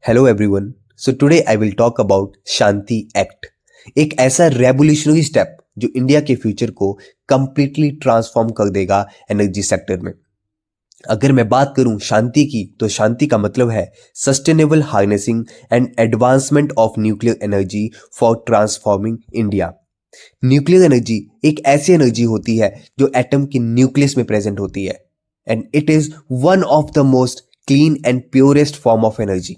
Hello everyone. So today I will talk about Shanti act, एक ऐसा revolutionary step जो India के future को कंप्लीटली ट्रांसफॉर्म कर देगा एनर्जी सेक्टर में। अगर मैं बात करूं शांति की, तो शांति का मतलब है sustainable harnessing and advancement of nuclear energy for transforming India. Nuclear energy एक ऐसी एनर्जी होती है जो एटम के न्यूक्लियस में प्रेजेंट होती है, and it is one of the most clean and purest form of energy.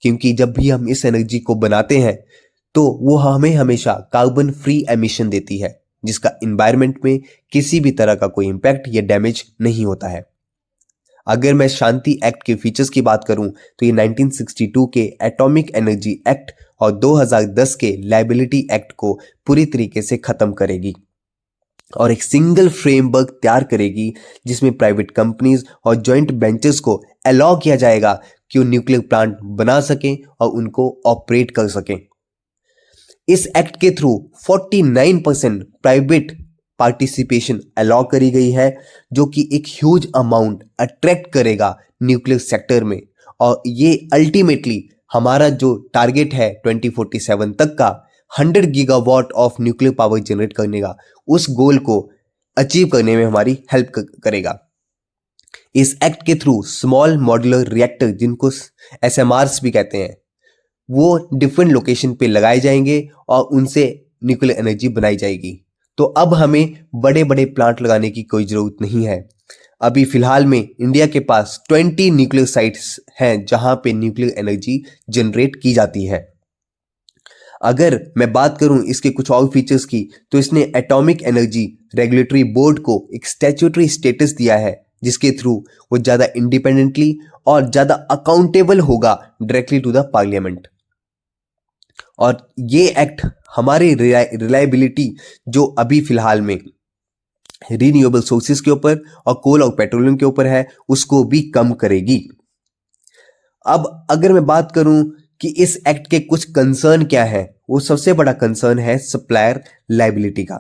क्योंकि जब भी हम इस एनर्जी को बनाते हैं तो वो हमें हमेशा कार्बन फ्री एमिशन देती है, जिसका एनवायरनमेंट में किसी भी तरह का कोई इंपैक्ट या डैमेज नहीं होता है। अगर मैं शांति एक्ट के फीचर्स की बात करूं तो ये 1962 के एटॉमिक एनर्जी एक्ट और 2010 के लायबिलिटी एक्ट को पूरी तरीके से खत्म करेगी और एक सिंगल फ्रेमवर्क तैयार करेगी जिसमें प्राइवेट कंपनीज और जॉइंट वेंचर्स को अलाउ किया जाएगा कि वो न्यूक्लियर प्लांट बना सकें और उनको ऑपरेट कर सकें। इस एक्ट के थ्रू 49% प्राइवेट पार्टिसिपेशन अलाउ करी गई है, जो कि एक ह्यूज अमाउंट अट्रैक्ट करेगा न्यूक्लियर सेक्टर में। और ये अल्टीमेटली हमारा जो टारगेट है 2047 तक का 100 gigawatt of nuclear power generate करने का, उस गोल को अचीव करने में हमारी हेल्प करेगा। इस एक्ट के थ्रू स्मॉल मॉड्यूलर रिएक्टर, जिनको SMRs भी कहते हैं, वो डिफरेंट लोकेशन पे लगाए जाएंगे और उनसे न्यूक्लियर एनर्जी बनाई जाएगी। तो अब हमें बड़े बड़े प्लांट लगाने की कोई ज़रूरत नहीं है। अभी फिलहाल में इंडिया के पास 20 न्यूक्लियर साइट्स हैं जहां पे न्यूक्लियर एनर्जी जनरेट की जाती है। अगर मैं बात करूं इसके कुछ और फीचर्स की, तो इसने एटॉमिक एनर्जी रेगुलेटरी बोर्ड को एक स्टैट्यूटरी स्टेटस दिया है, जिसके थ्रू वो ज़्यादा इंडिपेंडेंटली और ज़्यादा अकाउंटेबल होगा डायरेक्टली टू द पार्लियामेंट। और ये एक्ट हमारी रिलायबिलिटी जो अभी फिलहाल में रीन्यूएबल सोर्सेज के ऊपर और कोल और पेट्रोलियम के ऊपर है, उसको भी कम करेगी। अब अगर मैं बात करूं कि इस एक्ट के कुछ कंसर्न क्या है, वो सबसे बड़ा कंसर्न है सप्लायर लायबिलिटी का।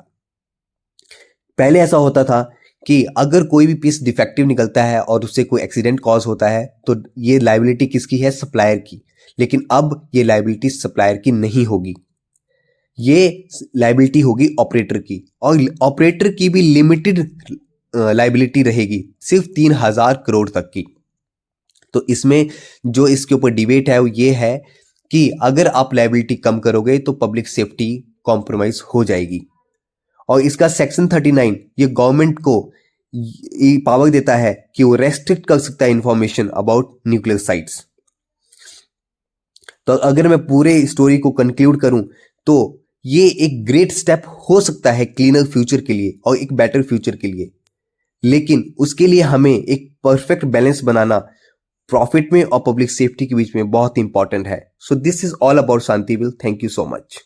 पहले ऐसा होता था कि अगर कोई भी पीस डिफेक्टिव निकलता है और उससे कोई एक्सीडेंट कॉज होता है तो ये लायबिलिटी किसकी है? सप्लायर की। लेकिन अब ये लायबिलिटी सप्लायर की नहीं होगी, ये लायबिलिटी होगी ऑपरेटर की। और ऑपरेटर की भी लिमिटेड लायबिलिटी रहेगी, सिर्फ 3,000 करोड़ तक की। तो इसमें जो इसके ऊपर डिबेट है वो ये है कि अगर आप लायबिलिटी कम करोगे तो पब्लिक सेफ्टी कॉम्प्रोमाइज हो जाएगी। और इसका सेक्शन 39 ये गवर्नमेंट को ये पावर देता है कि वो रेस्ट्रिक्ट कर सकता है इंफॉर्मेशन अबाउट न्यूक्लियर साइट्स। तो अगर मैं पूरे स्टोरी को कंक्लूड करूं तो ये एक ग्रेट स्टेप हो सकता है क्लीनर फ्यूचर के लिए और एक बेटर फ्यूचर के लिए, लेकिन उसके लिए हमें एक परफेक्ट बैलेंस बनाना प्रॉफिट में और पब्लिक सेफ्टी के बीच में बहुत इंपॉर्टेंट है। So this is all about शांतिविल। Thank you so much.